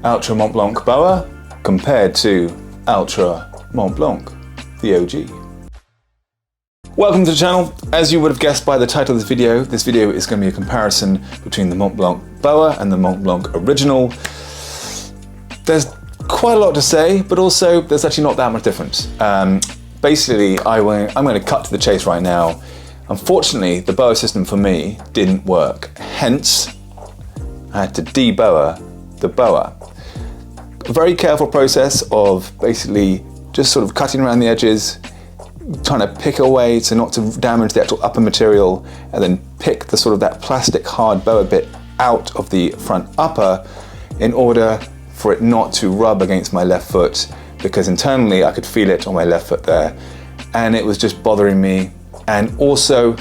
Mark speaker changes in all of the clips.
Speaker 1: Ultra Mont Blanc Boa compared to Ultra Mont Blanc, the OG. Welcome to the channel. As you would have guessed by the title of this video is going to be a comparison between the Mont Blanc Boa and the Mont Blanc Original. There's quite a lot to say, but also there's actually not that much difference. Basically, I'm going to cut to the chase right now. Unfortunately, the BOA system for me didn't work. Hence, I had to de-BOA the BOA. A very careful process of basically just sort of cutting around the edges, trying to pick away so not to damage the actual upper material, and then pick the sort of that plastic hard BOA bit out of the front upper in order for it not to rub against my left foot, because internally I could feel it on my left foot there and it was just bothering me. And also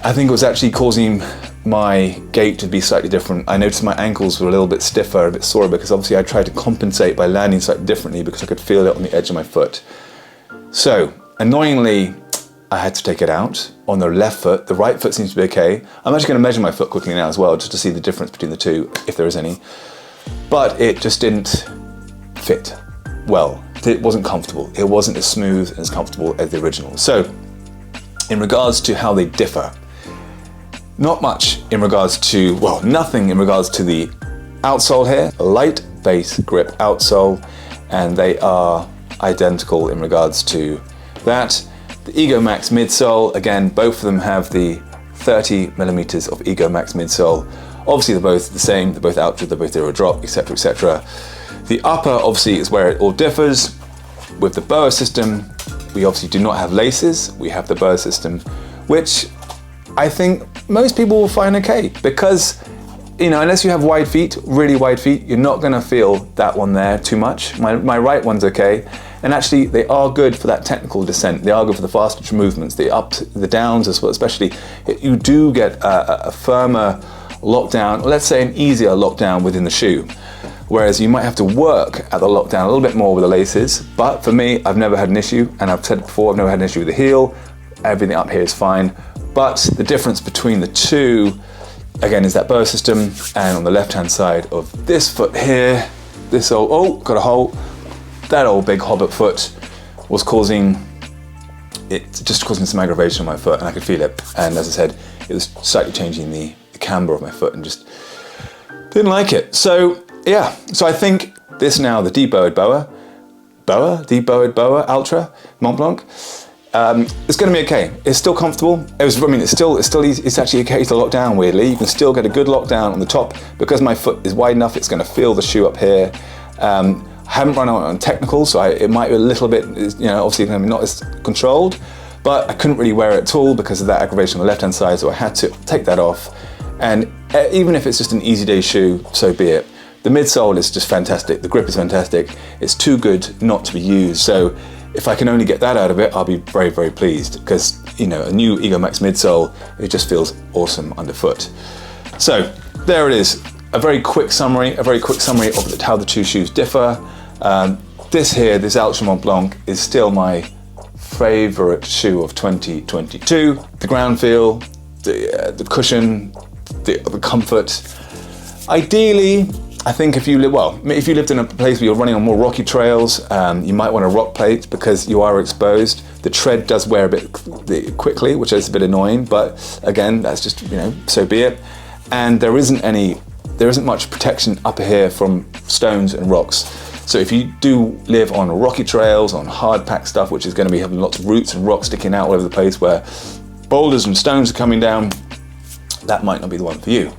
Speaker 1: I think it was actually causing my gait to be slightly different. I noticed my ankles were a little bit stiffer, a bit sore, because obviously I tried to compensate by landing slightly differently because I could feel it on the edge of my foot. So annoyingly, I had to take it out on the left foot. The right foot seems to be okay. I'm actually going to measure my foot quickly now as well, just to see the difference between the two, if there is any. But it just didn't fit well. It wasn't comfortable. It wasn't as smooth and as comfortable as the original. So in regards to how they differ, not much in regards to, well, nothing in regards to the outsole here. A light base grip outsole, and they are identical in regards to that. The Ego Max midsole, again, both of them have the 30 millimeters of Ego Max midsole. Obviously they're both the same, they're both Ultra, they're both zero drop, etc, etc. The upper obviously is where it all differs. With the BOA system, we obviously do not have laces, we have the BOA system, which I think most people will find okay, because, you know, unless you have wide feet, really wide feet, you're not gonna feel that one there too much. My right one's okay. And actually they are good for that technical descent. They are good for the faster movements, the ups, the downs as well, especially. You do get a firmer lockdown, let's say an easier lockdown within the shoe. Whereas you might have to work at the lockdown a little bit more with the laces. But for me, I've never had an issue, and I've said it before, I've never had an issue with the heel. Everything up here is fine. But the difference between the two, again, is that BOA system, and on the left-hand side of this foot here, this old, oh, got a hole. That old big hobbit foot was causing some aggravation on my foot, and I could feel it. And as I said, it was slightly changing the camber of my foot, and just didn't like it. So yeah, so I think this now, the De-Bowed BOA, De-Bowed BOA Ultra Mont Blanc, it's going to be okay. It's still comfortable. It's still easy. It's actually okay to lock down. Weirdly, you can still get a good lockdown on the top because my foot is wide enough. It's going to feel the shoe up here. I haven't run out on technical, so it might be a little bit, you know, obviously not as controlled, but I couldn't really wear it at all because of that aggravation on the left-hand side, so I had to take that off. And even if it's just an easy day shoe, so be it. The midsole is just fantastic. The grip is fantastic. It's too good not to be used. So if I can only get that out of it, I'll be very, very pleased, because, you know, a new Ego Max midsole, it just feels awesome underfoot. So there it is. A very quick summary of how the two shoes differ. This Ultra Mont Blanc is still my favorite shoe of 2022. The ground feel, the cushion, the comfort. Ideally, I think if you lived in a place where you're running on more rocky trails, you might want a rock plate because you are exposed. The tread does wear a bit quickly, which is a bit annoying, but again, that's just, you know, so be it. And there isn't much protection up here from stones and rocks. So if you do live on rocky trails, on hard packed stuff, which is going to be having lots of roots and rocks sticking out all over the place, where boulders and stones are coming down, that might not be the one for you.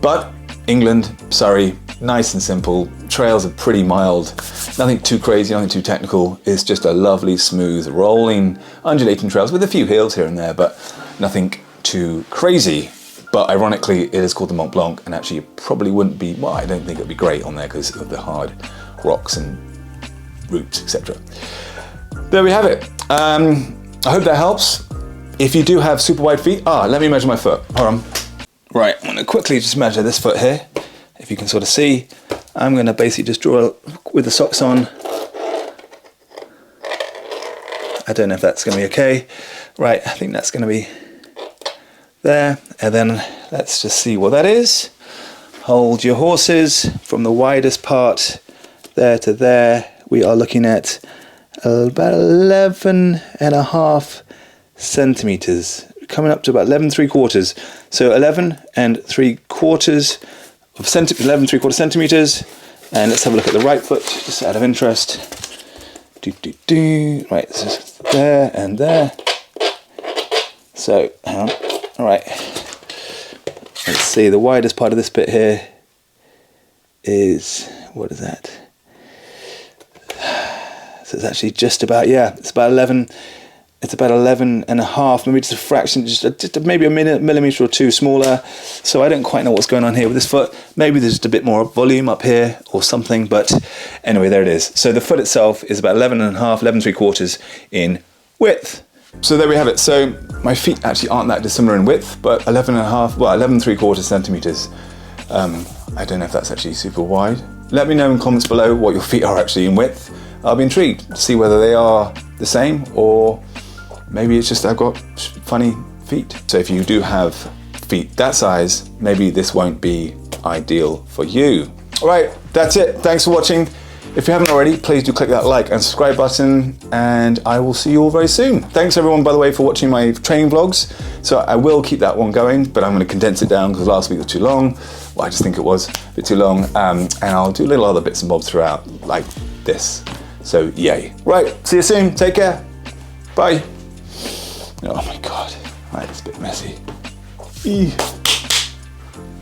Speaker 1: But England, Surrey, nice and simple. Trails are pretty mild. Nothing too crazy, nothing too technical. It's just a lovely, smooth, rolling, undulating trails with a few hills here and there, but nothing too crazy. But ironically, it is called the Mont Blanc, and actually it probably wouldn't be, well, I don't think it would be great on there because of the hard rocks and roots, etc. There we have it. I hope that helps. If you do have super wide feet, let me measure my foot. Hold on. Right, I'm gonna quickly just measure this foot here. If you can sort of see, I'm gonna basically just draw with the socks on. I don't know if that's gonna be okay. Right, I think that's gonna be there. And then let's just see what that is. Hold your horses. From the widest part there to there, we are looking at about 11.5 centimeters, coming up to about 11.75. So 11.75 centimeters. And let's have a look at the right foot, just out of interest. Right, this is there and there. So, hang on. All right. Let's see, the widest part of this bit here is, what is that? So it's actually just about, yeah, it's about 11, it's about 11.5, maybe just a fraction, just maybe a millimeter or two smaller. So I don't quite know what's going on here with this foot. Maybe there's just a bit more volume up here or something, but anyway, there it is. So the foot itself is about 11.5, 11.75 in width. So there we have it. So my feet actually aren't that dissimilar in width, but 11.75 centimeters. I don't know if that's actually super wide. Let me know in comments below what your feet are actually in width. I'll be intrigued to see whether they are the same, or maybe it's just I've got funny feet. So if you do have feet that size, maybe this won't be ideal for you. All right, that's it. Thanks for watching. If you haven't already, please do click that like and subscribe button, and I will see you all very soon. Thanks everyone, by the way, for watching my training vlogs. So I will keep that one going, but I'm going to condense it down because last week was too long. Well, I just think it was a bit too long. And I'll do little other bits and bobs throughout, like this. So yay. Right, see you soon. Take care. Bye. Oh my God. Right, it's a bit messy. Eee.